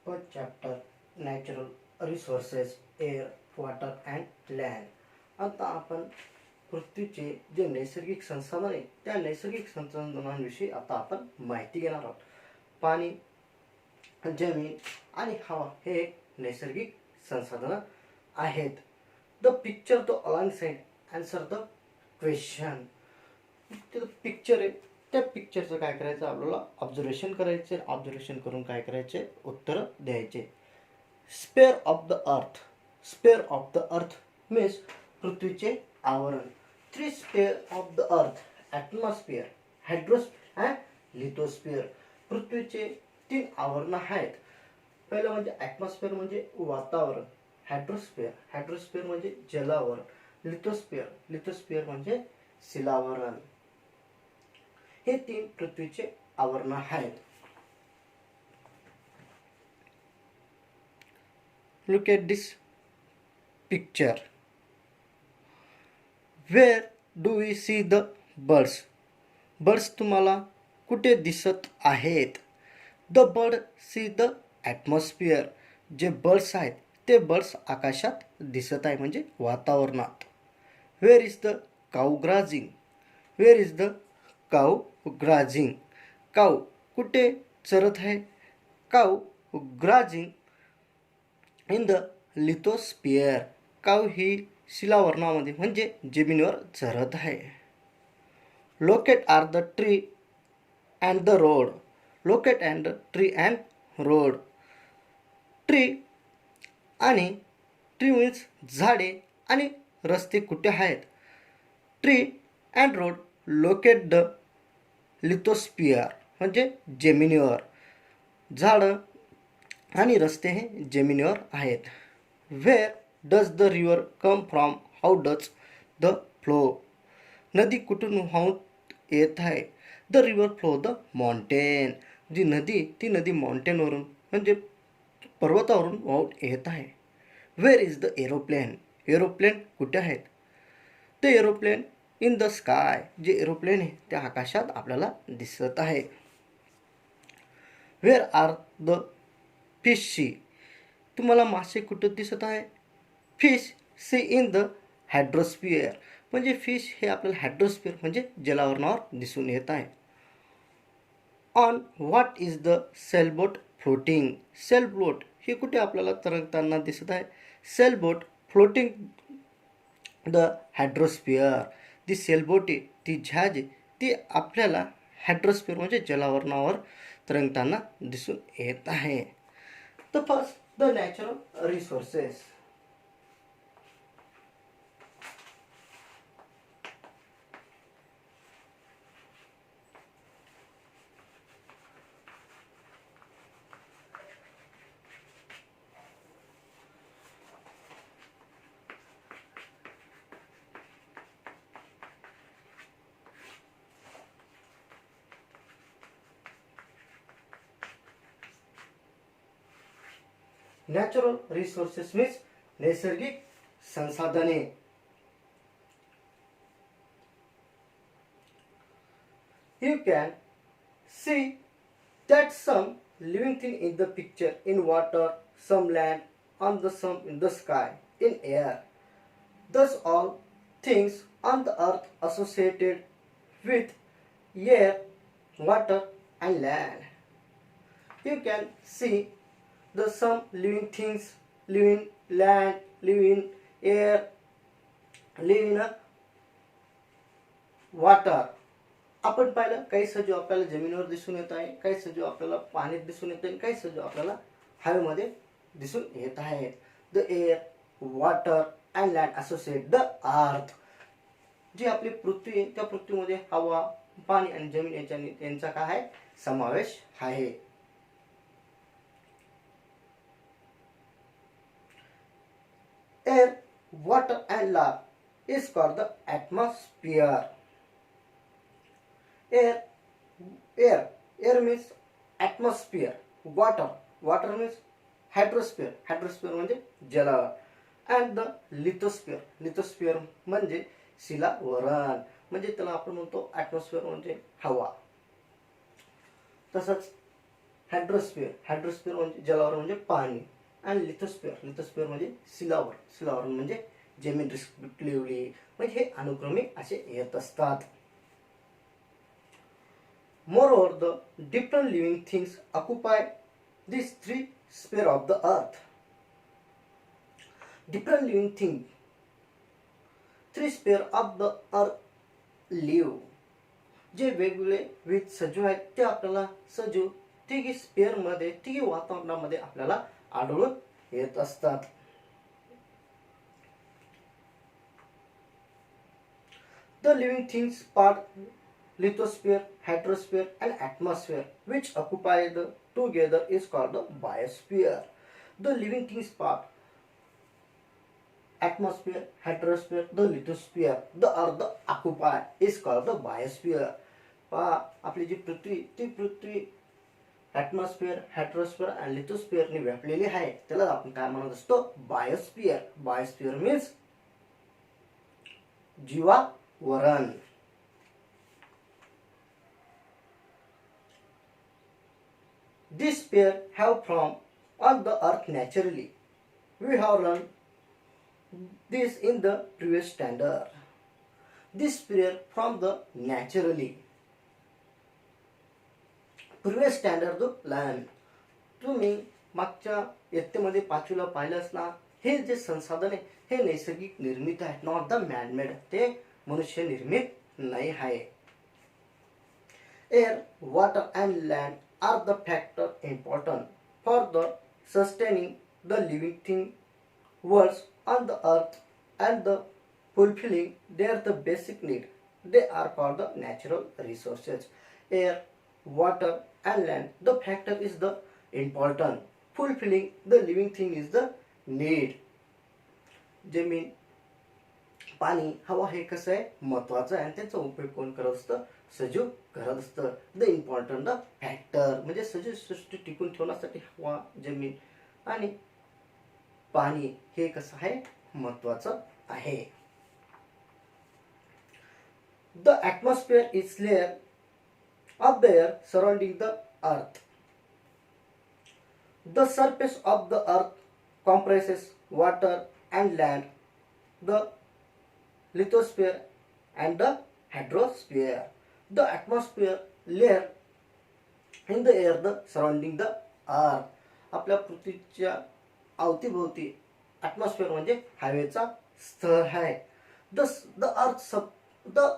First chapter Natural Resources Air, Water and Land. आता आपण पृथ्वीचे जे नैसर्गिक संसाधन आहे त्या नैसर्गिक संसाधनांविषयी आता आपण माहिती घेणार आहोत. पाणी, जमीन आणि हवा हे एक नैसर्गिक संसाधन आहेत. The picture the along side answer the question. Picture आहे त्या पिक्चरचं काय करायचं, आपल्याला ऑब्झर्वेशन करायचे. ऑब्झर्वेशन करून काय करायचे, उत्तर द्यायचे. Sphere of the earth. Sphere of the earth means पृथ्वीचे आवरण. Three sphere of the earth: atmosphere, hydrosphere and lithosphere. पृथ्वीचे 3 आवरण आहेत. पहिलं म्हणजे ॲटमॉस्फिअर म्हणजे वातावरण, हायड्रोस्फिअर, हायड्रोस्फिअर म्हणजे जलावरण, लिथोस्फिअर, लिथोस्फिअर म्हणजे शिलावरण. हे 3 पृथ्वीचे आवरण आहेत. Look at this picture. Where do we see the birds? Birds तुम्हाला कुठे दिसत आहेत? The bird see the atmosphere. जे बर्ड्स आहेत ते बर्ड्स आकाशात दिसत आहे म्हणजे वातावरणात. Where is the cow grazing? Where is the cow grazing? काऊ कुठे चरत आहे? Cow grazing in the lithosphere. Cow ही शिलावरणामध्ये म्हणजे जमिनीवर चरत आहे. Locate are the tree and the road. Locate and the tree and road. Tree आणि ट्री मीन्स झाडे आणि रस्ते कुठे आहेत? Tree and road locate the lithosphere म्हणजे जमिनीवर. झाडं आणि रस्ते हे जमिनीवर आहेत. Where does the river come from? How does the flow? नदी कुठून वाहून येत आहे? The river flow the mountain. जी नदी ती नदी माउंटेनवरून म्हणजे पर्वतावरून वाहून येत आहे. Where is the aeroplane? Aeroplane कुठे आहेत? The aeroplane in the sky. जे एरोप्लेन आहे त्या आकाशात आपल्याला दिसत आहे. Where are the fish? तुम्हाला मासे कुठं दिसत आहे? Fish see in the hydrosphere. म्हणजे फिश हे आपल्याला हायड्रोस्फिअर म्हणजे जलावरणावर दिसून येत आहे. On what is the sailboat floating? Sailboat हे कुठे आपल्याला तरंगताना दिसत आहे? Sailboat floating the hydrosphere. ती सेलबोट आहे, ती जहाज आहे, ती आपल्याला हायड्रोस्फिअर म्हणजे जलावरणावर तरंगताना दिसून येत आहे. The first, the natural resources. Natural resources means नैसर्गिक संसाधने. You can see that some living thing in the picture, in water, some land, on the some in the sky, in air. Thus all things on the earth associated with air, water and land. You can see the some living things live in land, live in air, live in a water. आपण पाहिलं काही सजीव आपल्याला जमिनीवर दिसून येत आहे, काही सजीव आपल्याला पाण्यात दिसून येत आहे, काही सजीव आपल्याला हवेमध्ये दिसून येत आहे. The air, water and land associate the earth. जी आपली पृथ्वी आहे त्या पृथ्वीमध्ये हवा, पाणी आणि जमीन यांचा काय आहे, समावेश आहे. Air, water and land is called the atmosphere. Air means atmosphere. Water means hydrosphere. Hydrosphere म्हणजे जलावर. And the lithosphere म्हणजे शिलावरण. म्हणजे त्याला आपण म्हणतो atmosphere म्हणजे हवा. तसंच हायड्रोस्फिअर म्हणजे जलावरण म्हणजे पाणी, आणि लिथोस्फिअर म्हणजे शिलावरण म्हणजे जमीन रिस्पेक्टिव्हली, म्हणजे हे अनुक्रमे असे येत असतात. Moreover, the different living things occupy these three spheres of the earth. Different living things, three spheres of the earth live. जे वेगवेगळे विविध सजीव आहेत ते आपल्याला सजीव तिघी स्पेअरमध्ये, तिघी वातावरणामध्ये आपल्याला आढळून येत असतात. The living things part lithosphere, hydrosphere and atmosphere which occupy the together is called the biosphere. The living things part atmosphere, hydrosphere, the lithosphere, the earth occupy is called the biosphere. पहा आपली जी पृथ्वी ती पृथ्वी atmosphere, हायड्रोस्फिअर आणि लिथोस्फिअरने व्यापलेली आहे, त्याला आपण काय म्हणत असतो? बायोस्फिअर. बायोस्फिअर मीन्स जीवावरण. This sphere have from on the earth naturally. We have learned this in the previous standard. This sphere from the naturally. Previous standard जो लर्न तुम्ही मागच्या इयत्तेमध्ये पाचवीला पाहिलं असणार. हे जे संसाधन आहे हे नैसर्गिक निर्मित आहे, नॉट द मॅनमेड. ते मनुष्य निर्मित नाही आहे. Air, water and land are the factor important for the sustaining the living thing worlds on the earth and the fulfilling their the basic need. They are called the natural resources. Air, water and land, the factor is the important. Fulfilling the living thing is the need. जमीन, पाणी, हवा हे कसं आहे महत्वाचं आहे, आणि त्याचा उपयोग कोण करत असतं? सजीव करत असतं. द इम्पॉर्टंट द फॅक्टर म्हणजे सजीव सृष्टी टिकून ठेवण्यासाठी हवा, जमीन आणि पाणी हे कसं आहे महत्वाचं आहे. The atmosphere is layer of the air surrounding the earth. The surface of the अर्थ comprises water and land, the lithosphere and the hydrosphere. The atmosphere layer in the air the surrounding the earth. आपल्या पृथ्वीच्या अवतीभोवती atmosphere म्हणजे हवेचा स्तर आहे. The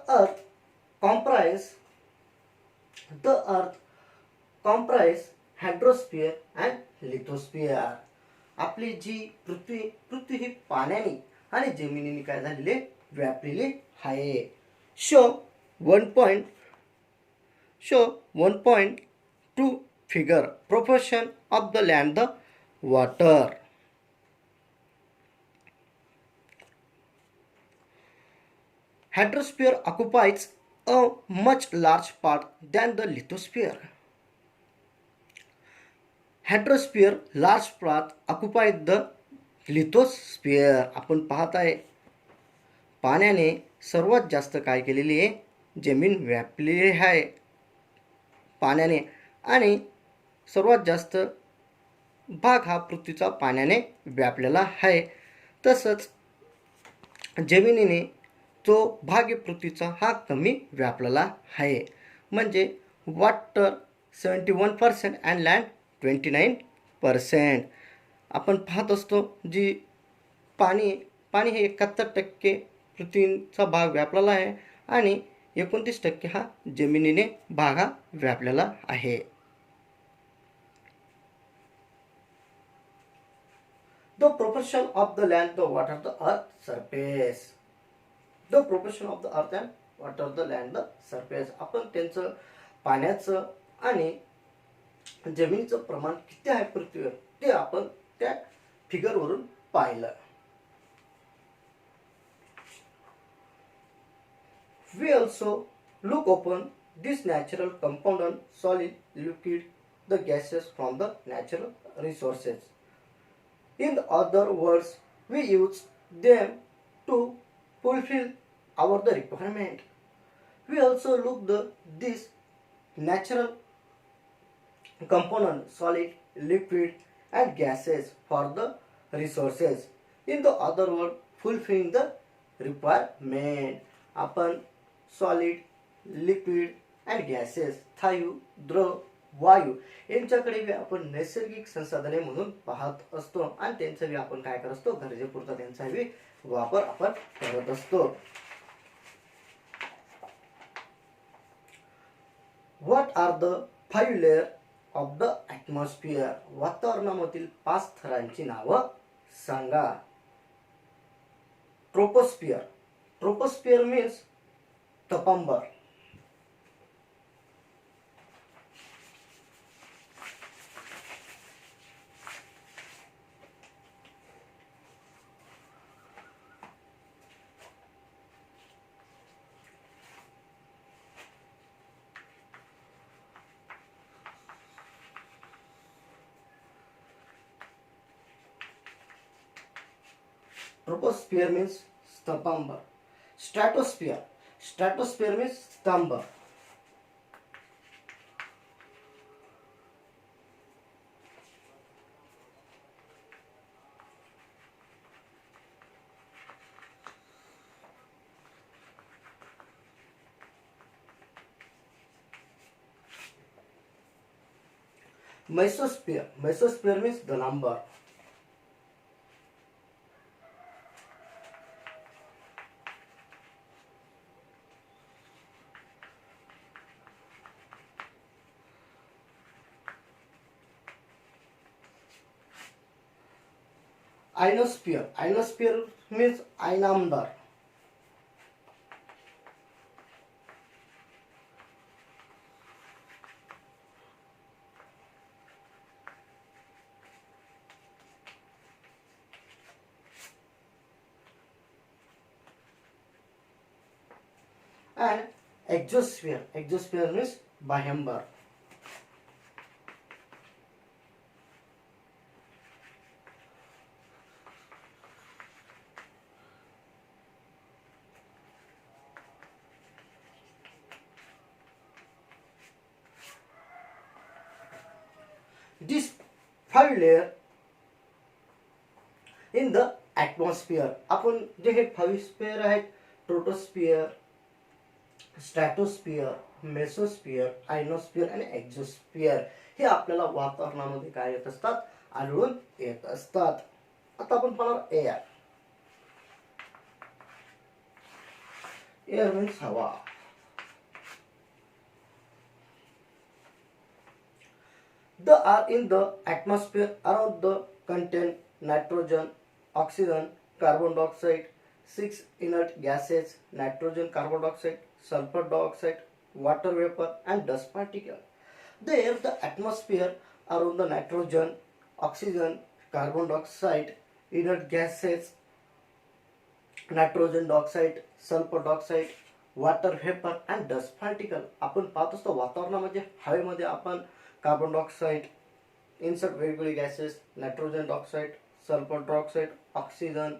earth comprise hydrosphere and lithosphere. आपली जी पृथ्वी ही पाण्याने आणि जमिनीने काय झालेले व्यापलेली आहे. Show 1.2 figure proportion of the land the water. Hydrosphere occupies a much large part than the lithosphere. Hydrosphere large part occupies the lithosphere. आपण पाहत आहे पाण्याने सर्वात जास्त काय केलेली आहे, जमीन व्यापलेली आहे पाण्याने, आणि सर्वात जास्त भाग हा पृथ्वीचा पाण्याने व्यापलेला आहे. तसंच जमिनीने जो भाग आहे पृथ्वीचा हा कमी व्यापलेला आहे. म्हणजे वॉटर 71% अँड लँड 29%. आपण पाहत असतो जी पाणी हे 71% पृथ्वीचा भाग व्यापलेला आहे आणि 29% हा जमिनीने भाग हा व्यापलेला आहे. The proportion of the land, the water, the earth surface. The proportion of the earth and water, the land, the surface. आपण त्यांचं पाण्याचं आणि जमिनीचं प्रमाण किती आहे पृथ्वीवर ते आपण त्या फिगरवरून पाहिलं. We also look upon this natural compound on solid, liquid, the gases from the natural resources. In other words, we use them to fulfill our the requirement. We also look this natural component solid, liquid and gases for the resources. In the other word, fulfilling the requirement. आपण solid, liquid and gases, स्थायू, द्रव, वायू यांच्याकडे बी आपण नैसर्गिक संसाधने म्हणून पाहत असतो आणि त्यांचा बी आपण काय करत असतो, गरजेपुरता त्यांचा बी वापर आपण करत असतो. What are the 5 layer of the atmosphere? वातावरणामधील 5 थरांची नावं सांगा. ट्रोपोस्फिअर. ट्रोपोस्फिअर मीन्स तपंबर. Troposphere means स्तंभ. Stratosphere. Stratosphere means स्तंभ. Mesosphere. Mesosphere means दलांबर. Ionosphere. Ionosphere means आयनांबर. And exosphere. Exosphere means बाह्यंबर. These 5 layer in the atmosphere. आपण जे हे 5 स्पेअर आहेत, ट्रोटोस्फिअर, स्ट्रॅटोस्फिअर, मेसोस्फिअर, आयनोस्फिअर आणि एक्झोस्फिअर हे आपल्याला वातावरणामध्ये काय येत असतात, आढळून येत असतात. आता आपण पाहणार एअर. एअर मीन्स हवा. The air in the atmosphere around the contain nitrogen, oxygen, carbon dioxide, 6 inert gases, nitrogen, carbon dioxide, sulfur dioxide, water vapor and dust particle. The air, the atmosphere around the nitrogen, oxygen, carbon dioxide, inert gases, nitrogen dioxide, sulfur dioxide, water vapor and dust particle. आपण पाहत असतो वातावरणामध्ये हवेमध्ये आपण carbon dioxide, insert वेगवेगळे gases, nitrogen dioxide, sulphur dioxide, oxygen,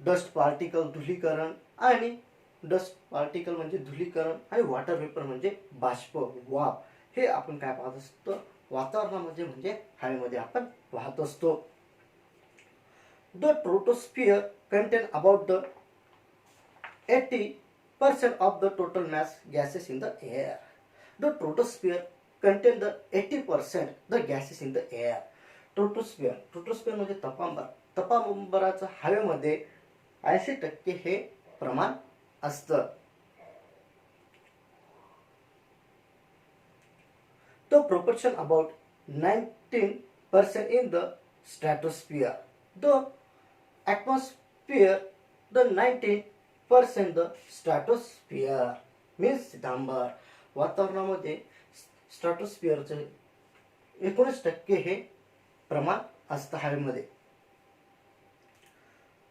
dust particle धुलीकरण आणि dust particle म्हणजे धुलीकरण आणि वॉटर वेपर म्हणजे बाष्प, वाफ हे आपण काय पाहत असतो वातावरणामध्ये म्हणजे हवेमध्ये आपण पाहत असतो. The troposphere content about the 80% of the total mass gases in the air. The troposphere contain the 80% the gases in the air. ट्रोपोस्फिअर म्हणजे तपांबर. तपांबराचं हवेमध्ये 80% हे प्रमाण असतं. The proportion about 19% in the stratosphere. The atmosphere the 19% the stratosphere means सितांबर. वातावरणामध्ये स्ट्रॅटोस्फिअरचे 19% हे प्रमाण असतं हवेमध्ये.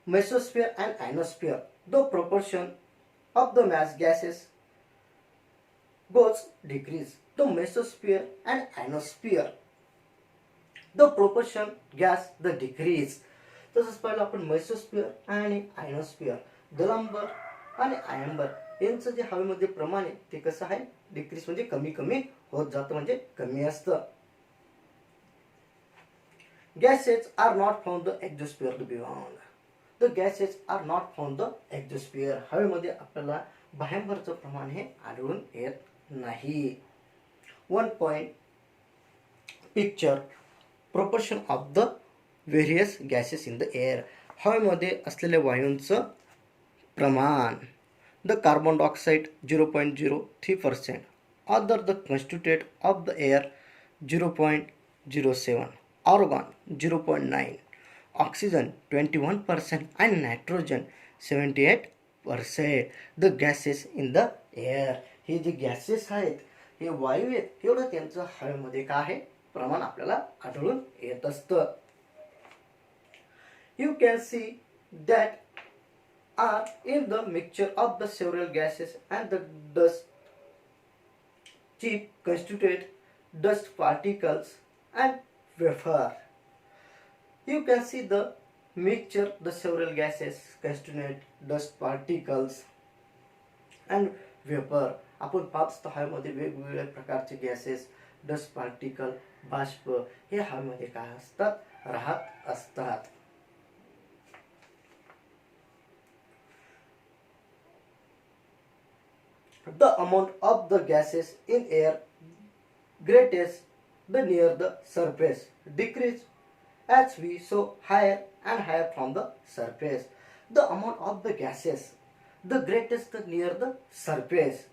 Mesosphere and ionosphere. The proportion of the mass gases goes decrease. The mesosphere and ionosphere the proportion gas the decrease. तसंच पहिलं आपण मेसोस्फिअर आणि आयनोस्फिअर, दलांबर आणि आयंबर यांचं जे हवेमध्ये प्रमाण आहे ते कसं आहे, डिक्रीज म्हणजे कमी कमी होत जातं, म्हणजे कमी असतं. Gases are not found the exosphere beyond. The gases are not found the exosphere. हवेमध्ये आपल्याला बाहेरचं प्रमाण हे आढळून येत नाही. 1 picture proportion of the various gases in the air. हवेमध्ये असलेल्या वायूंचं प्रमाण. The carbon dioxide 0.03%, other the constituted of the air 0.07, argon 0.9, oxygen 21% आणि nitrogen 78%. The gases in the air. हे जे गॅसेस आहेत, हे वायू आहेत, एवढं त्यांचं हवेमध्ये काय आहे प्रमाण आपल्याला आढळून येत असतं. You can see that are in the mixture of the several gases and the dust chip constitute dust particles and vapor. You can see the mixture, the several gases constitute dust particles and vapor. आपण पाहतो हवेमध्ये वेगवेगळ्या प्रकारचे gases, dust particle, बाष्प हे हवेमध्ये काय असतात, राहत असतात. The amount of the gases in air greatest the near the surface, decrease as we so higher and higher from the surface. The amount of the gases the greatest the near the surface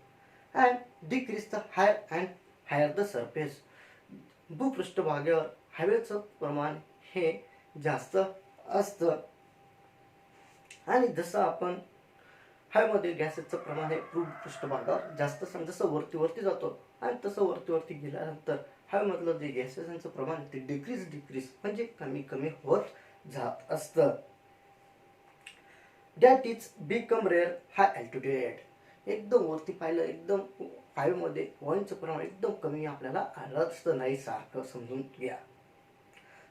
and decrease the higher and higher the surface. भूपृष्ठभागावर हवेचं प्रमाण हे जास्त असतं आणि जसं आपण हवेमध्ये गॅसेसचं प्रमाण हे पृष्ठभागावर जास्त जसं वरती जातो आणि तसं वरती गेल्यानंतर हवेमधलं जे गॅसेसचं प्रमाण ते डिक्रीज म्हणजे कमी होत जात असतं. That is become rare high altitude. एकदम वरती पाहिलं, एकदम हवेमध्ये वायूंचं प्रमाण एकदम कमी आपल्याला आढळत असतं नाही सारखं समजून घ्या.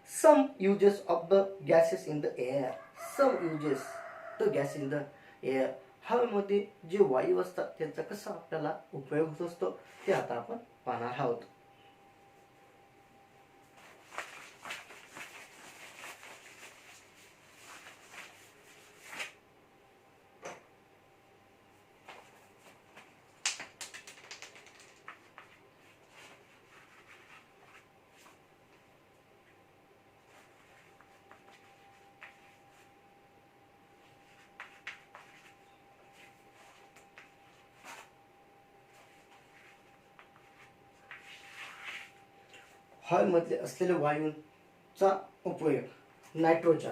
Some uses of the gases in the air. Some uses the gas in the air. हवेमध्ये जे वायू असतात त्यांचा कसा आपल्याला उपयोग होत असतो ते आता आपण पाहणार आहोत. हवेमध्ये असलेल्या वायूंचा उपयोग. Nitrogen.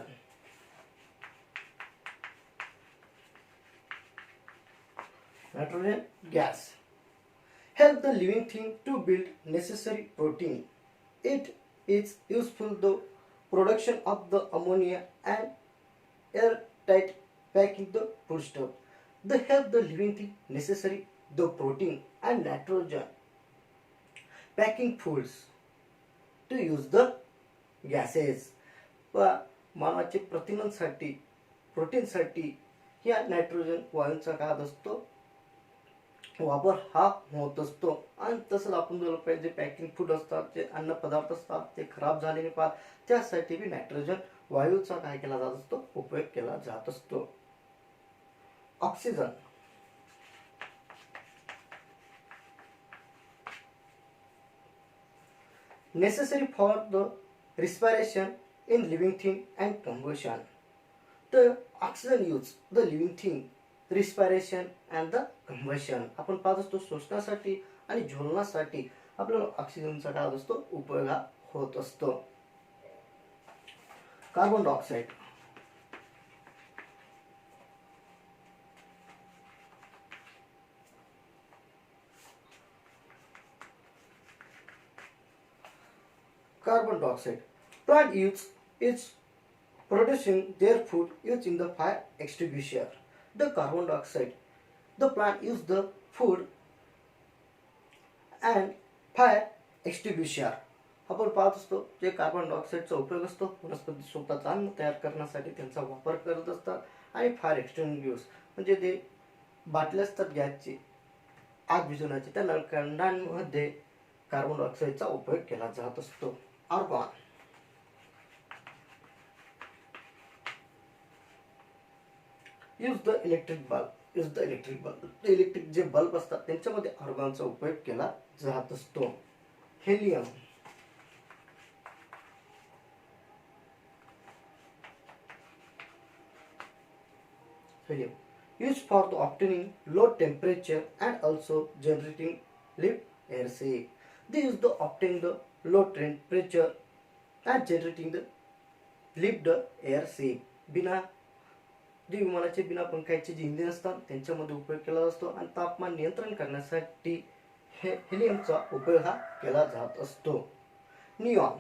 Nitrogen gas help the living thing to build necessary protein. It is useful the production of the ammonia and airtight packing the foodstuff. They help the living thing necessary the protein and nitrogen packing foods to use the gases. मानवाचे प्रथिनांसाठी प्रोटीनसाठी या nitrogen वायूंचा काय असतो वापर हा होत असतो. आणि तसंच आपण बोललो पाहिजे पॅकिंग फूड असतात, जे अन्न पदार्थ असतात ते खराब झालेले पार त्यासाठी बी नायट्रोजन वायूचा काय केला जात असतो उपयोग केला जात असतो. Oxygen. Necessary for the respiration in living thing and combustion. The oxygen use the living thing respiration and the combustion. आपण पाहत असतो श्वसनासाठी आणि ज्वलनासाठी आपल्याला ऑक्सिजनचा काय असतो उपयोग होत असतो. Carbon dioxide. Carbon dioxide. Plant use is producing their food using the fire extinguisher. The carbon dioxide. The plant use the food and fire extinguisher. आपण पाहत असतो जे कार्बन डायऑक्साईडचा उपयोग असतो वनस्पती स्वतःचा अन्न तयार करण्यासाठी त्यांचा वापर करत असतात आणि फायर एक्सटिंग्विश म्हणजे ते बाटल्या असतात गॅसची आग विझवण्याचे त्या नळकांडांमध्ये कार्बन डायऑक्साईडचा उपयोग केला जात असतो. Argon. Use the electric bulb. Electric जे बल्ब असतात त्यांच्यामध्ये आर्गॉनचा उपयोग केला जात असतो. Helium. Used for the obtaining low temperature and also generating lift air safe. They use the obtaining the low temperature and generating the lift air safe. बिना जे विमानाचे बिना पंखाचे जे इंजिन असतात त्यांच्यामध्ये उपयोग केला असतो आणि तापमान नियंत्रण करण्यासाठी हेलियमचा उपयोग हा केला जात असतो. Neon.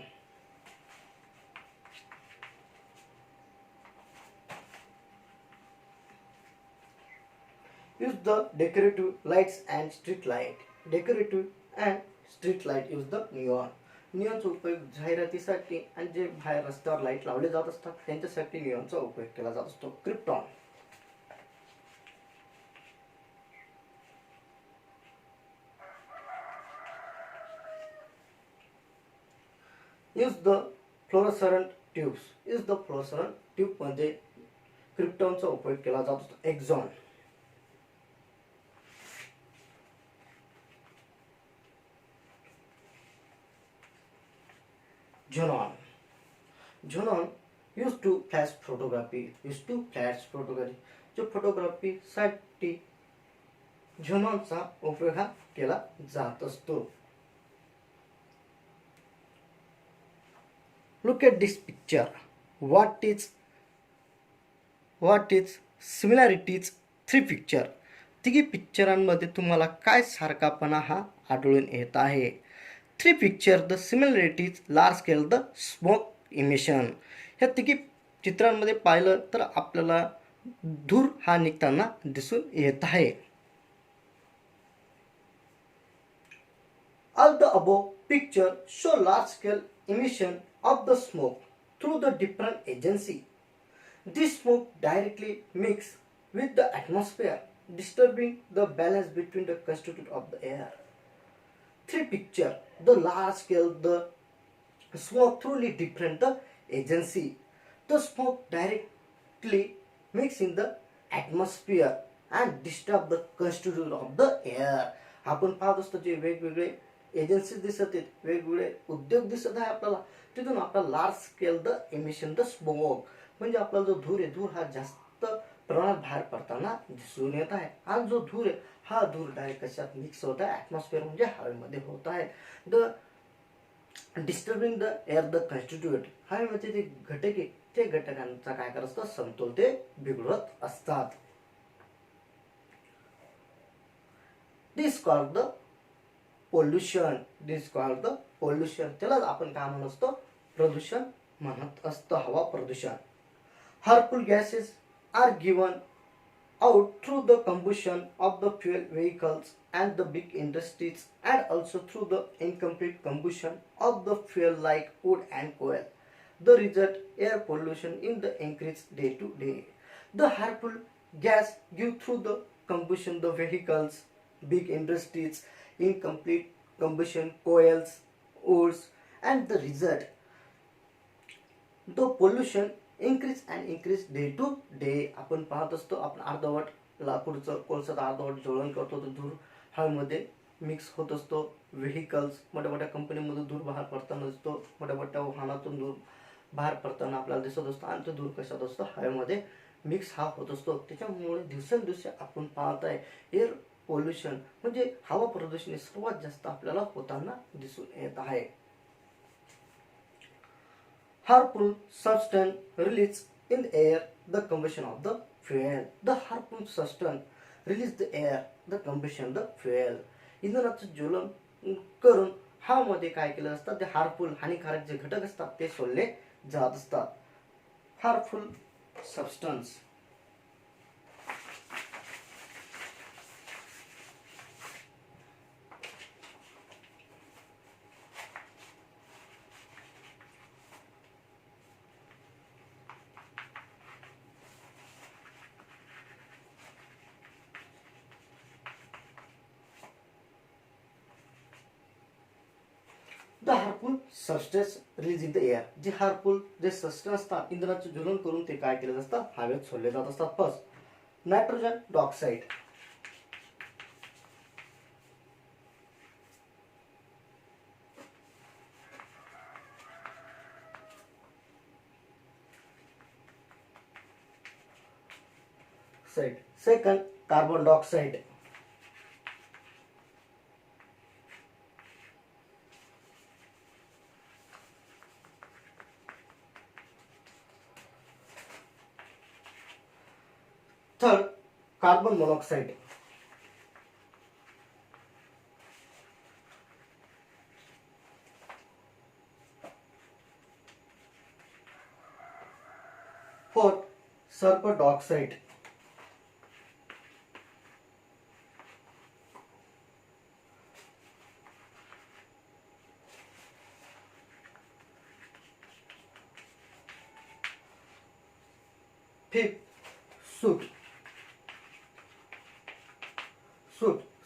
Use the decorative lights and street light. Use the neon. निऑनचा उपयोग जाहिरातीसाठी आणि जे बाहेर रस्त्यावर लाईट लावले जात असतात त्यांच्यासाठी निऑनचा उपयोग केला जात असतो. Krypton. Use the fluorescent tubes. मध्ये क्रिप्टॉनचा उपयोग केला जात असतो. Xenon. Xenon used to flash photography. जो फोटोग्राफीसाठी झेनॉनचा उपयोग हा केला जात असतो. Look at this picture. What is similarities? 3 picture. तिघी पिक्चरांमध्ये तुम्हाला काय सारखापणा हा आढळून येत आहे? 3 picture the similarities large scale the smoke emission. ह्या तिघी चित्रांमध्ये पाहिलं तर आपल्याला धूर हा निघताना दिसून येत आहे. All the above picture show large scale emission of the smoke through the different agency. This smoke directly mix with the atmosphere, disturbing the balance between the constituent of the air. 3 picture the large scale the smoke truly different the agency. The smoke directly mix in the atmosphere and disturb the constituent of the air. आपण पाहत असतो जे वेगवेगळे agencies दिसत आहेत, वेगवेगळे उद्योग दिसत आहे आपल्याला, तिथून आपला large scale the emission the smoke म्हणजे आपला जो धूर आहे, धूर हा जास्त प्रमाणात बाहेर पडताना दिसून येत आहे. हा जो धूर आहे हा धूर डायरेक्ट कशात मिक्स होत आहे, ॲटमॉस्फिअर म्हणजे हवेमध्ये होत आहे. The disturbing the air the constituent. हवेमध्ये जे घटक आहे ते घटकांचा काय करत असतं, समतोल ते बिघडवत असतात. दिस कॉल्ड द पोल्युशन. त्याला आपण काय म्हणत असतो, प्रदूषण म्हणत असतो, हवा प्रदूषण. Harmful gases are given out through the combustion of the fuel vehicles and the big industries, and also through the incomplete combustion of the fuel like wood and coal. The result air pollution in the increase day to day. The harmful gas give through the combustion the vehicles, big industries, incomplete combustion coils, woods, and the result the pollution increase day to day. आपण पाहत असतो, आपण अर्धवट लाकूडचं कोळसाचं अर्धवट ज्वलन करतो, तर धूर हवेमध्ये मिक्स होत असतो. व्हेकल्स मोठ्या मोठ्या कंपनीमधून धूर बाहेर पडताना दिसतो, मोठ्या मोठ्या वाहनातून धूर बाहेर पडताना आपल्याला दिसत असतो आणि तो धूर कशात असतो, हवेमध्ये मिक्स हा होत असतो. त्याच्यामुळे दिवसेंदिवस आपण पाहत आहे एअर पोल्युशन म्हणजे हवा प्रदूषण सर्वात जास्त आपल्याला होताना दिसून येत आहे. Harmful substance released in the air, the combustion of the fuel. The harmful substance release the air, the combustion the fuel. इंधनाचं ज्वलन करून हवामध्ये काय केलं असतं, ते हार्मफुल हानिकारक जे घटक असतात ते सोडले जात असतात. Harmful substance. The harmful substance release in the air. जे हार्मफुल जे सबस्टन्स असतात इंधनाचे ज्वलन करून ते काय केले असतात, हवेत सोडले जात असतात. First nitrogen dioxide. Second, carbon dioxide. Third, carbon monoxide. Fourth, sulfur dioxide. Fifth, soot.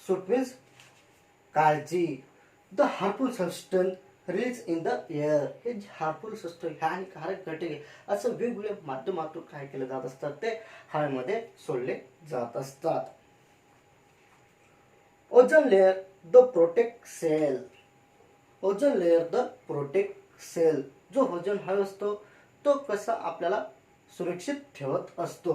Soot means काळजी. The harmful substance release in the air. हे जे हार्मफुल सबस्टन्स ह्या हानिकारक घटके असं वेगवेगळ्या माध्यमातून काय केले जात असतात, ते हवेमध्ये सोडले जात असतात. Ozone layer the protect cell. Ozone layer the protect cell. जो ओझोन हवा असतो तो कसा आपल्याला सुरक्षित ठेवत असतो.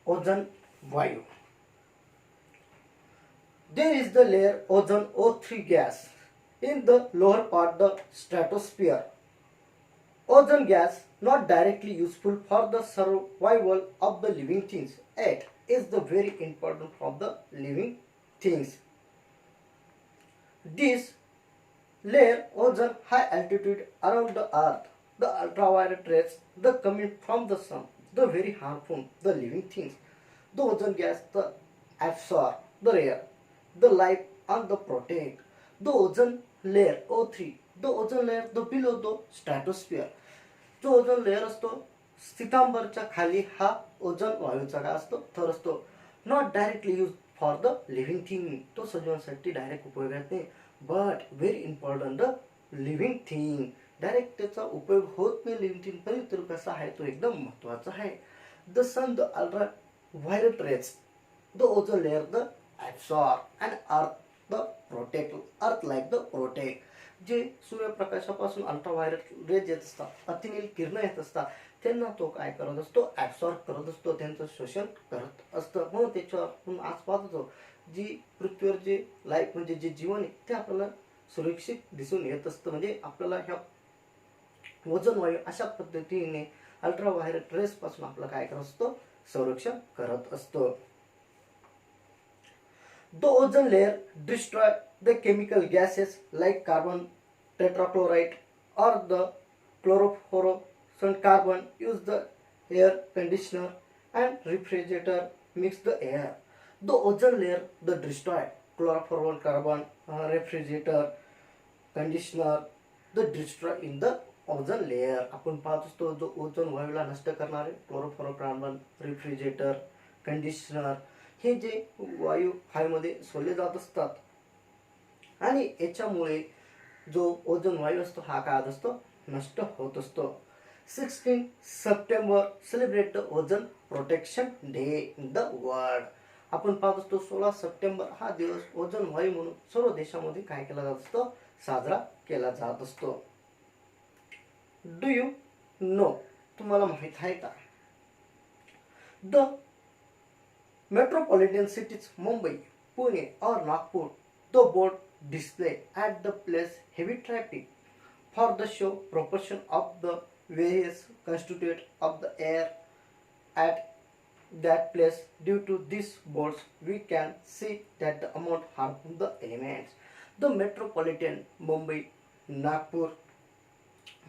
ओझोन वायू. There is the layer ozone O3 gas in the lower part the stratosphere. Ozone gas not directly useful for the survival of the living things. It is the very important for the living things. This layer ozone high altitude around the earth. The ultraviolet rays the coming from the sun, the very harmful the living things. The ozone gas the absorb the air, the light and the protect. The ozone layer O3. The ozone layer the below the stratosphere. जो ozone layer असतो सितांबरच्या खाली हा ozone वायूचा काय असतो, थर असतो. Not directly use for the living thing. तो सजीवांसाठी डायरेक्ट उपयोगात नाही. But very important the living thing. Direct त्याचा उपयोग होत नाही लिव्हिंग थिंग, पण कसा आहे तो एकदम महत्वाचा आहे. The sun the ultraviolet rays the ozone layer the absorb and earth the protect. Earth like the protect. जे सूर्यप्रकाशापासून अल्ट्राव्हायलेट रेज येत असतात, अतिनील किरण येत असतात, त्यांना तो काय करत असतो, ऍब्सॉर्ब करत असतो, त्यांचं शोषण करत असतं. म्हणून त्याच्यावर आपण आज पाहतो जी पृथ्वीवर जे लाईफ म्हणजे जे जीवन आहे ते आपल्याला सुरक्षित दिसून येत असतं. म्हणजे आपल्याला ह्या ओझोन वायू अशा पद्धतीने अल्ट्राव्हायलेट रेज पासून आपलं काय करत असतो, संरक्षण करत असतो. The ozone layer destroy the chemical gases like carbon tetrachloride or the chlorofluorocarbon carbon. Use the air conditioner and refrigerator mix the air. The ozone layer the destroy chlorofluorocarbon refrigerator conditioner the destroy in the ozone layer. आपण पाहत असतो जो ozone वायूला नष्ट करणारे chlorofluorocarbon, refrigerator, conditioner हे जे वायू हवेमध्ये सोडले जात असतात आणि याच्यामुळे जो ओझोन वायू असतो हा काय असतो, नष्ट होत असतो. 16 September celebrate the ozone protection day in the world. आपण पाहत असतो 16 सप्टेंबर हा दिवस ओझोन वायू म्हणून सर्व देशामध्ये काय केला जात असतो, साजरा केला जात असतो. डू यू नो, तुम्हाला माहित आहे का, the metropolitan cities Mumbai, Pune or Nagpur, the board display at the place heavy traffic for the show proportion of the various constituent of the air at that place. Due to these boards, we can see that the amount harmful the elements. The metropolitan Mumbai, Nagpur,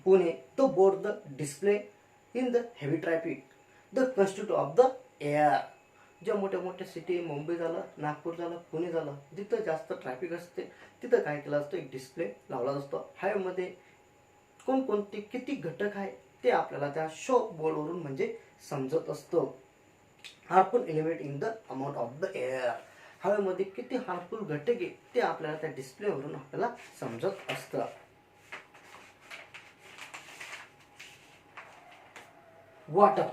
Pune, the board the display in the heavy traffic, the constituent of the air. ज्या मोठ्या मोठ्या city Mumbai झालं, नागपूर झालं, पुणे झालं, जिथं जास्त traffic असते तिथं काय केलं असतं, एक डिस्प्ले लावला असतो. हायवेमध्ये कोणकोणते किती घटक आहे ते आपल्याला त्या शो बोर्डवरून म्हणजे समजत असतं. Harmful element in the amount of the air, हवेमध्ये किती हार्मफुल घटक आहे ते आपल्याला त्या डिस्प्लेवरून आपल्याला समजत असतं. वाटर,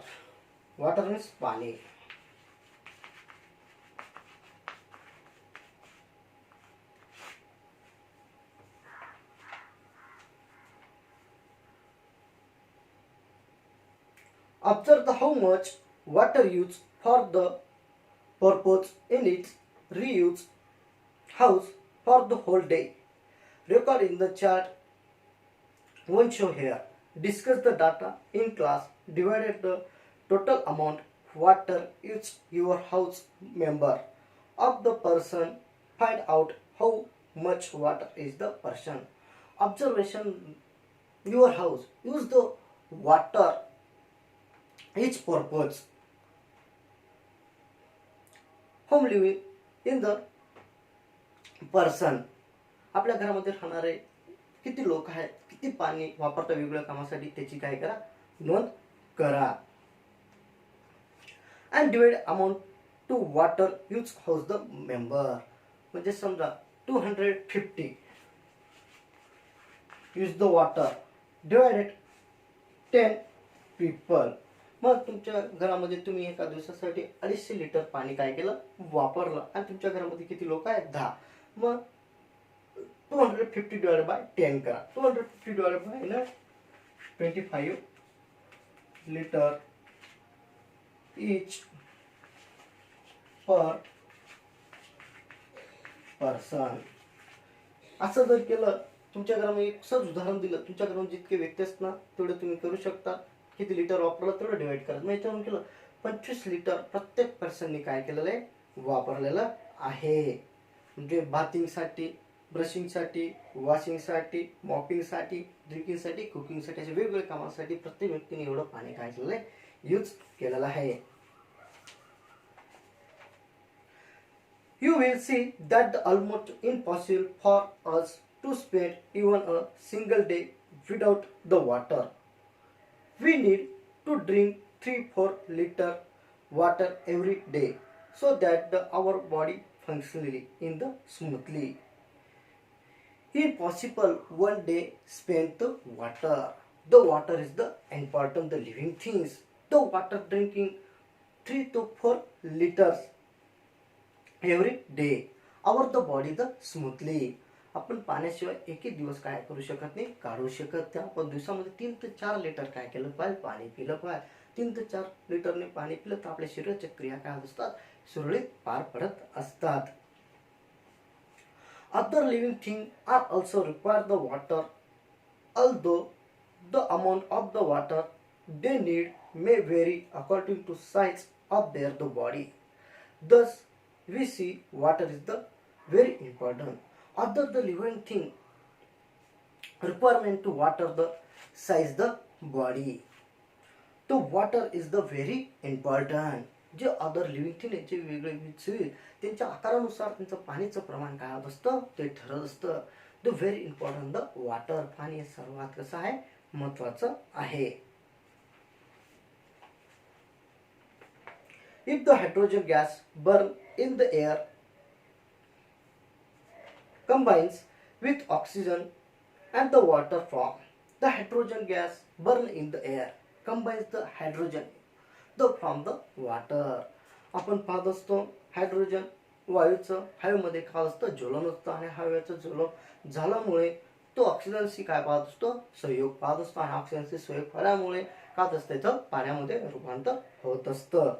वाटर मीन्स पाणी. Observe the how much water used for the purpose in its reuse house for the whole day. Record in the chart one show here. Discuss the data in class. Divided the total amount water used your house member of the person. Find out how much water is the person. Observation, your house use the water each purpose. Home living in the person, आपल्या घरामध्ये राहणारे किती लोक आहेत, किती पाणी वापरतात वेगवेगळ्या कामासाठी त्याची काय करा नोंद करा. And divide amount to water use house the member, म्हणजे समजा 250 use the water divided 10 people. मग तुमच्या घरामध्ये तुम्ही एका दिवसासाठी 250 लिटर पाणी काय केलं वापरलं, आणि तुमच्या घरामध्ये किती लोक आहेत 10. मग 250 डिवाइडेड बाय 10 करा. 250 divided by 25 litre each per person. असं जर केलं, तुमच्या घरामध्ये एक सहज उदाहरण दिलं, तुमच्या घरामध्ये जितके व्यक्ती असतात ना तेवढे तुम्ही करू शकता. किती लिटर वापरलं तेवढं डिवाइड करा. मग याच्यावरून केलं 25 लिटर प्रत्येक पर्सननी काय केलेलं आहे वापरलेलं आहे. म्हणजे बाथिंगसाठी, ब्रशिंगसाठी, वॉशिंगसाठी, मॉपिंगसाठी, ड्रिंकिंगसाठी, कुकिंगसाठी अशा वेगवेगळ्या कामासाठी प्रत्येक व्यक्तीने एवढं पाणी काय केलेलं आहे यूज केलेलं आहे. You will see that the almost impossible for us to spend even a single day without the water. We need to drink 3-4 liter water every day so that our body functionally in the smoothly. Impossible one day spend the water. The water is the important, the living things. The water drinking 3 to 4 liters every day our the body the smoothly. आपण पाण्याशिवाय एकही दिवस काय करू शकत नाही, काढू शकत नाही. आपण दिवसामध्ये 3 ते 4 लिटर काय केलं पाहिजे पाणी पिलं पाहिजे. 3 ते 4 लिटरने पाणी पिलं तर आपल्या शरीराच्या क्रिया काय असतात सुरळीत पार पडत असतात. Other living thing are also require the water, although the amount of the water they need may vary according to size of their the body. Thus we see water is the very important. Other the living thing requirement to water the size the body. The water is the very important. जे other living thing जे वेगळे जीव त्यांच्या आकारानुसार त्यांचं पाण्याचं प्रमाण काय असतं ते ठरत असतं. The very important the water, पाणी सर्वात कसं आहे महत्वाचं आहे. If the hydrogen gas burn in the air combines with oxygen and the water form, the hydrogen gas burn in the air combines the hydrogen from the water. आपण पाहत असतो hydrogen वायूचं हवेमध्ये काय असतं ज्वलन असतं, आणि हवेचं ज्वलन झाल्यामुळे तो ऑक्सिजनशी काय पाहत असतो सहयोग पाहत असतो, आणि ऑक्सिजनशी सहयोग झाल्यामुळे काय असतं त्याचं पाण्यामध्ये रूपांतर होत असतं.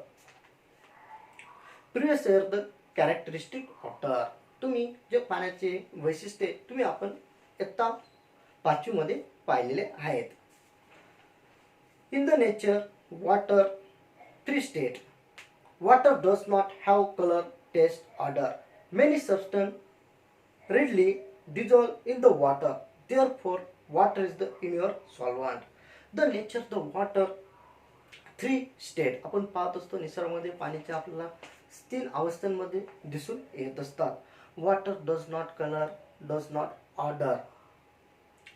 Previous year the characteristic water, तुम्ही जे पाण्याचे वैशिष्ट्ये तुम्ही आपण इयत्ता 5वी मध्ये पाहिलेले आहेत. In the nature water 3 state. Water does not have colour, taste, odour. Many substance readily dissolve in the water. Therefore, water is the in your solvent. The nature the water 3 state. आपण पाहत असतो निसर्गामध्ये पाण्याचे आपल्याला 3 अवस्थांमध्ये दिसून येत असतात. Water does not colour, does not odour.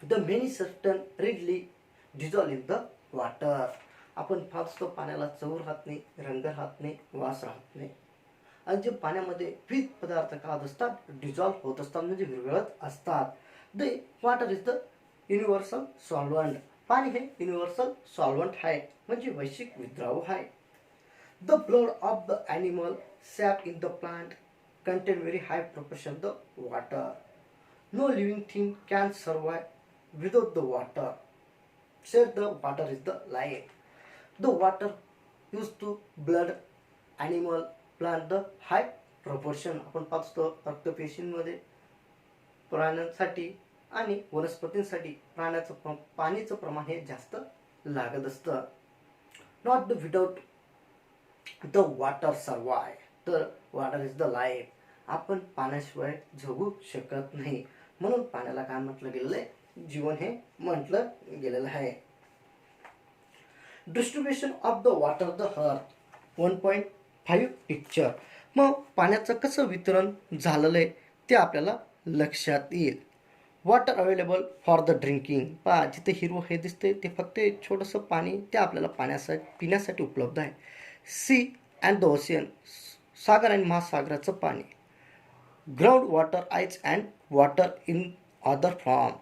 The many substance readily dissolve in the water. आपण पाहतो पाण्याला चव राहत नाही, रंग राहत नाही, वास राहत नाही. आणि जे पाण्यामध्ये विविध पदार्थ काय होत असतात, डिझॉल्व होत असतात, म्हणजे विरघळत असतात. The water is the universal solvent. पाणी हे युनिव्हर्सल सॉल्व्हंट आहे, म्हणजे वैश्विक विद्रावक आहे. The blood of the animal sap in the plant contain very high proportion the water. No living thing can survive without the water. Said the water is the life. The water used to blood animal plant the high proportion. आपण पाहतो रक्तपेशींमध्ये प्राण्यांसाठी आणि वनस्पतींसाठी पाण्याचं प्रमाण हे जास्त लागत असतं. Not the without the water सर्वाय. तर वॉटर इज द लाईफ. आपण पाण्याशिवाय जगू शकत नाही, म्हणून पाण्याला काय म्हटलं गेलेलं आहे, जीवन हे म्हटलं गेलेलं आहे. Distribution of the water the earth 1.5 picture. मग पाण्याचं कसं वितरण झालेलं आहे ते आपल्याला लक्षात येईल. Water available for the drinking. पहा जिथे हिरवं हे दिसते ते फक्त छोटंसं पाणी ते आपल्याला पिण्यासाठी उपलब्ध आहे. Sea and the ocean. सागर आणि महासागराचं पाणी. Ground water ice and water in other form.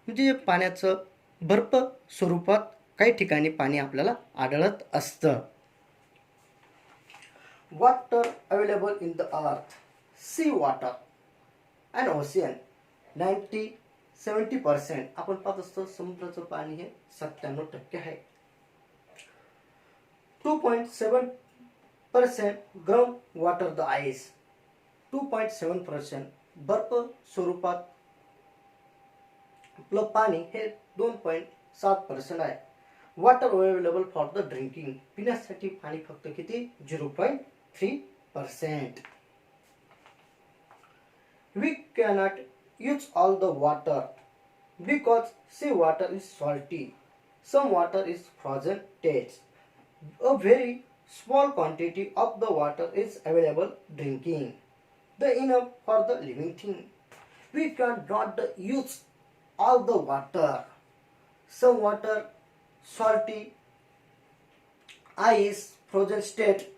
म्हणजे पाण्याचं बर्फ स्वरूपात काही ठिकाणी पाणी आपल्याला आढळत असतं. Water available in the earth. C water and ocean 70% आपण पाहत असतो समुद्राचं पाणी हे 97% आहे. 2.7% ग्राउंड वॉटर द आईस. 2.7% बर्फ स्वरूपात आपलं पाणी हे 2.7% आहे. Water available for the drinking. पिण्यासाठी पाणी फक्त किती, 0.3%. We cannot use all the water because sea water is salty. Some water is frozen taste. A very small quantity of the water is available drinking. The enough for the living thing. We cannot use all the water. Some water salty, ice, frozen state,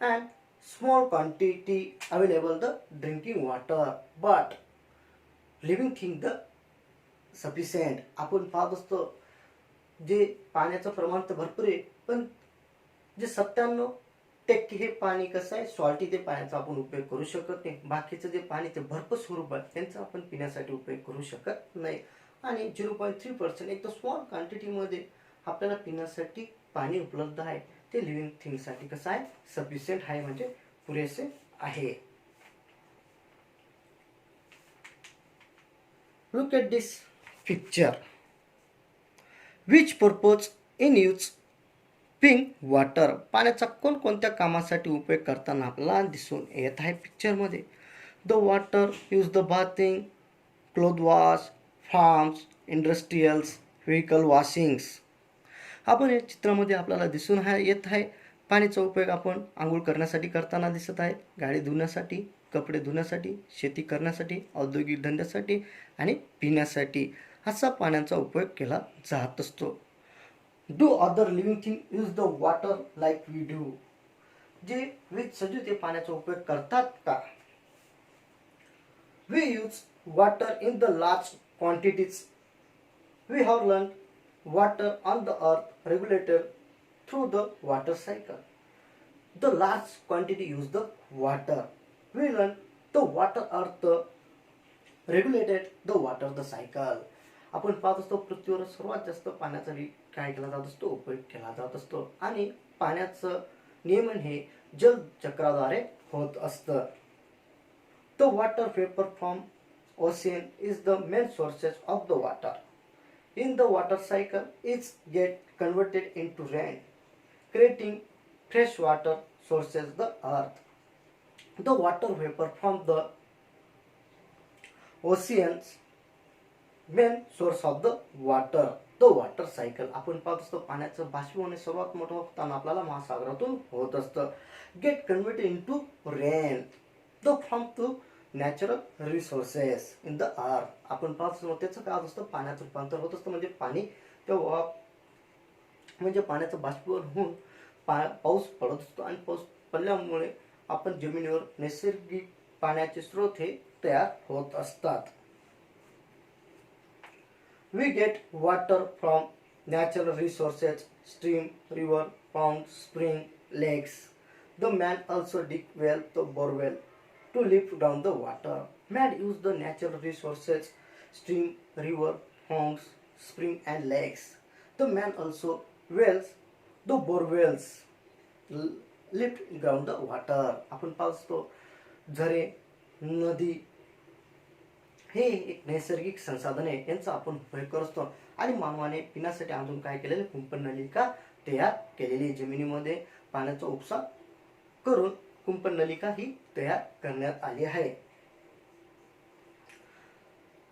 and small quantity available the drinking water, but living thing the sufficient. आपण पाहत असतो जे पाण्याचं प्रमाण तर भरपूर आहे, पण जे 97% हे पाणी कसं आहे, सॉल्टी, ते पाण्याचा आपण उपयोग करू शकत नाही. बाकीचं जे पाणी ते बर्फ स्वरूप आहे त्यांचा आपण पिण्यासाठी उपयोग करू शकत नाही. आणि 0.3% एक तर स्मॉल क्वांटिटीमध्ये आपल्याला पिण्यासाठी पाणी उपलब्ध आहे, ते लिव्हिंग थिंगसाठी कसं आहे, सफिशियंट आहे, म्हणजे पुरेसे आहे. Look at this picture. Which purpose in use pink water. पाण्याचा कोणकोणत्या कामासाठी उपयोग करताना आपल्याला दिसून येत आहे पिक्चरमध्ये. The water use the bathing, cloth wash, farms, industrials, vehicle washings. आपण या चित्रामध्ये आपल्याला दिसून येत आहे पाण्याचा उपयोग आपण आंघोळ करण्यासाठी करताना दिसत आहे, गाडी धुण्यासाठी, कपडे धुण्यासाठी, शेती करण्यासाठी, औद्योगिक धंद्यासाठी आणि पिण्यासाठी असा पाण्याचा उपयोग केला जात असतो. Do other living thing use the water like we do. जे विविध सजीव ते पाण्याचा उपयोग करतात का? We use water in the large quantities. We have learn water on the earth regulated through the water cycle. The large quantity use the water. We learn the water earth regulated the water the cycle. आपण पाहत असतो पृथ्वीवर सर्वात जास्त पाण्याचा काय केला जात असतो, उपयोग केला जात असतो, आणि पाण्याचं नियमन हे जलचक्राद्वारे होत असतं. The water vapor from ocean is the main sources of the water. In the water cycle, it gets converted into rain, creating fresh water sources the earth. The water vapor from the oceans main source of the water. The water cycle आपण पाहत असतो पाण्याचं बाष्पीभवन सर्वात मोठं होताना आपल्याला महासागरातून होत असतं. Get converted into rain. The from to natural resources in the earth. आपण पाहतो त्याचं काय असतं, पाण्याचं रूपांतर होत असतं. म्हणजे पाणी तेव्हा म्हणजे पाण्याचं बाष्पीभवन होऊन पाऊस पडत असतो आणि पाऊस पडल्यामुळे आपण जमिनीवर नैसर्गिक पाण्याचे स्रोत हे तयार होत असतात. We get water from natural resources, stream, river, pond, spring, lakes. The man also dig well the borewell to lift down the water. Man use the natural resources, stream, river, ponds, spring and lakes. The man also wells the borewells lift down the water. आपण पाहतो झरे, नदी हे एक नैसर्गिक संसाधन आहे, यांचा आपण उपयोग करतो. आणि मानवाने पिण्यासाठी अजून काय केलेलं, कुंपणनलिका तयार केलेली. जमिनीमध्ये पाण्याचा उपसा करून कुंपणनलिका ही तयार करण्यात आली आहे.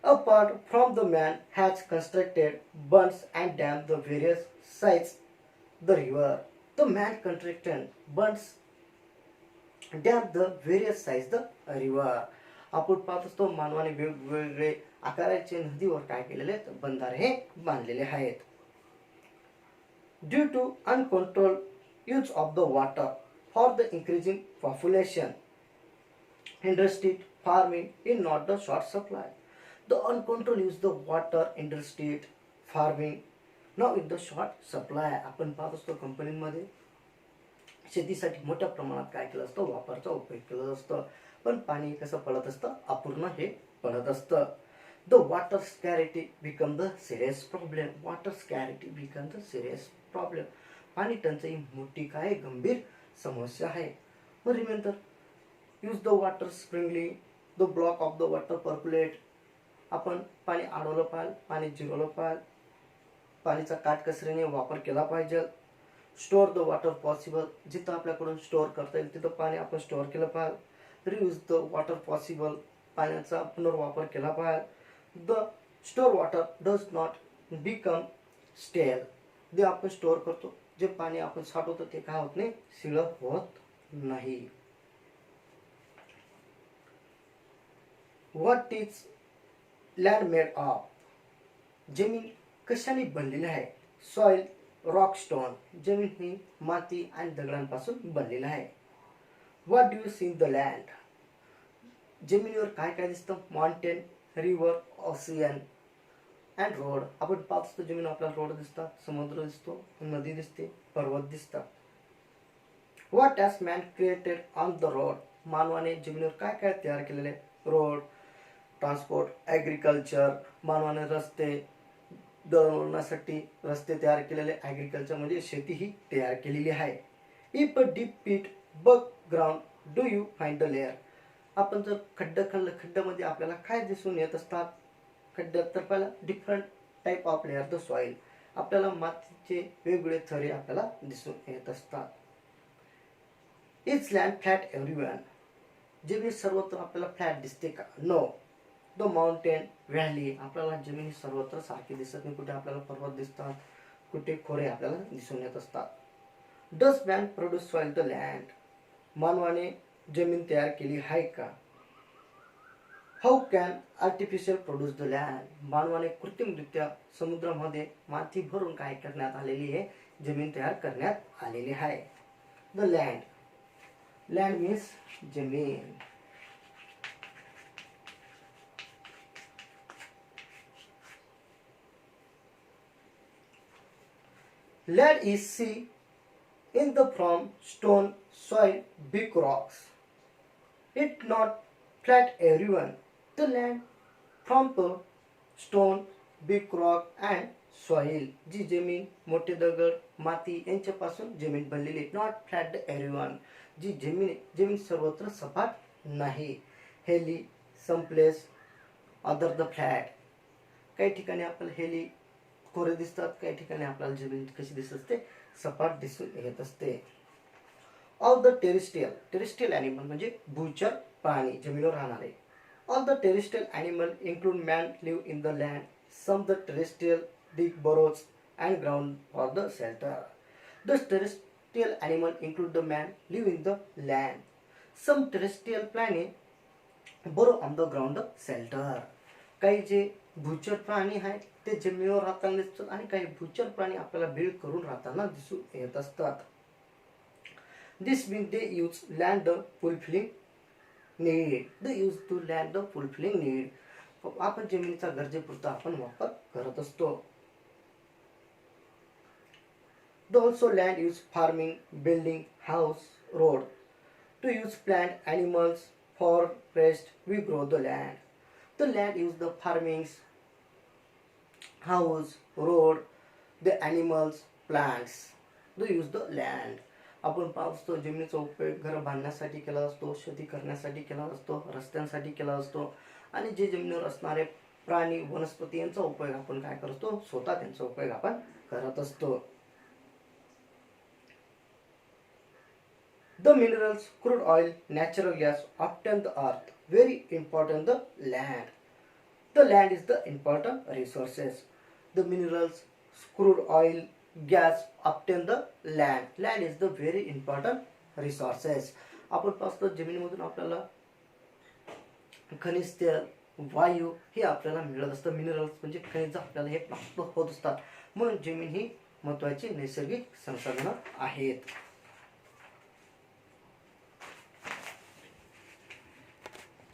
Apart from the man has constructed bunds and dams the various sides the river. The man constructed bunds dam the various sides the river. आपण पाहत असतो मानवाने वेगवेगळे आकाराचे नदीवर काय केलेले आहेत, बंधारे हे बांधलेले आहेत. Due to uncontrolled use of the water for the increasing population, industry, farming in not the short supply. The uncontrol use the water, industry, farming now in the short supply. आपण पाहत असतो कंपनीमध्ये शेतीसाठी मोठ्या प्रमाणात काय केलं असतं, वापरचा उपयोग केला असतो. पण पाणी कसं पडत असतं, अपूर्ण हे पडत असतं. The water scarcity become the serious problem. Water scarcity become the serious problem. पाणी टंचाई मोठी काय गंभीर समस्या आहे. मग remember use the water sparingly, the block of the water percolate. आपण पाणी अडवलं पाहिजे, पाणी जिरवलं पाहिजे, पाणीचा काटकसरीने वापर केला पाहिजे. Store the water possible. जिथं आपल्याकडून स्टोअर करता येईल तिथं पाणी आपण स्टोअर केलं पाहिजे. Reuse the water possible. पाण्याचा पुनर्वापर केला पाहिजे. The store water does not become स्टेल. जे आपण स्टोअर करतो, जे पाणी आपण साठवतो ते काय होत नाही, शिळं होत नाही. What is land made of. जमीन कशाने बनलेली आहे. Soil, rock, stone. जमीन ही माती आणि दगडांपासून बनलेली आहे. What do you see in the land. जमिनीवर काय काय दिसतं, mountain, river, ocean and road. आपण पाहत असतो जमीन आपल्याला रोड दिसतात, समुद्र दिसतो, नदी दिसते, पर्वत दिसतात. What has man created on the road. मानवाने जमिनीवर काय काय तयार केलेले, रोड, ट्रान्सपोर्ट, ॲग्रिकल्चर. मानवाने रस्ते, दळणवळणासाठी रस्ते तयार केलेले, ॲग्रिकल्चर म्हणजे शेती ही तयार केलेली आहे. If a deep pit dug ground do you find the layer. आपण जर खड्डा खाल्लं, खड्ड्यामध्ये आपल्याला काय दिसून येत असतात, खड्ड्यात तर पहिला different type of layer the soil. आपल्याला मातीचे वेगवेगळे थरे आपल्याला दिसून येत असतात. Is land flat everyone. जमीन सर्वत्र आपल्याला फ्लॅट दिसते का, नो. The mountain, valley. आपल्याला जमीन सर्वत्र सारखी दिसत नाही, कुठे आपल्याला पर्वत दिसतात, कुठे खोरे आपल्याला दिसून येत असतात. Does man produce soil the land. मानवाने जमीन तयार केली आहे का. How can artificial produce the land. मानवाने कृत्रिमरित्या समुद्रामध्ये माती भरून काय करण्यात आलेली आहे, जमीन तयार करण्यात आलेली आहे. द लँड, लँड मीन्स जमीन. Land is seen in the from stone, soil, big rocks. It not flat everyone. The land from the stone, big rock and soil. जी जमीन मोठे दगड, माती यांच्यापासून जमीन बनलेली. Not flat everyone. जी जमीन सर्वत्र सपाट नाही. Hilly, some place other the flat. काही ठिकाणी आपल्याला हेली खोरे दिसतात, काही ठिकाणी आपल्याला जमीन कशी दिसत असते, सपाट दिसून येत असते. ऑल द टेरेस्ट्रियल ॲनिमल म्हणजे भूचर प्राणी, जमिनीवर राहणारे. All the terrestrial animal include man live in the land. Some the terrestrial dig burrows and ground for the shelter. The terrestrial animal include the man live in the land. Some terrestrial प्राणी बरो on the ground shelter. काही जे भूचर प्राणी आहेत ते जमिनीवर राहताना दिसतात आणि काही भूचर प्राणी आपल्याला बिल्ड करून राहताना दिसून येत असतात. This means they use land the fulfilling need. They use to land the fulfilling need. आपण जमिनीचा गरजेपुरता आपण वापर करत असतो. They also land use farming, building house, road. To use plant, animals, forest, we grow the land. The land use the farmings, house, road, the animals, plants. They use the land. आपण पाहतो जमिनीचा उपयोग घर बांधण्यासाठी केला असतो, शेती करण्यासाठी केला असतो, रस्त्यांसाठी केला असतो आणि जे जमिनीवर असणारे प्राणी वनस्पती यांचा उपयोग आपण काय करतो, स्वतः त्यांचा उपयोग आपण करत असतो. The minerals, crude oil, natural gas obtain the earth. Very important the land. The land is the important resources. The minerals, crude oil, gas obtain the land. Land is the very important resources. आपण पाहतो जमिनीमधून आपल्याला खनिज तेल, वायू हे आपल्याला मिळत असतं. मिनरल्स म्हणजे खनिज आपल्याला हे प्राप्त होत असतात. म्हणून जमीन ही महत्त्वाची नैसर्गिक संसाधनं आहेत.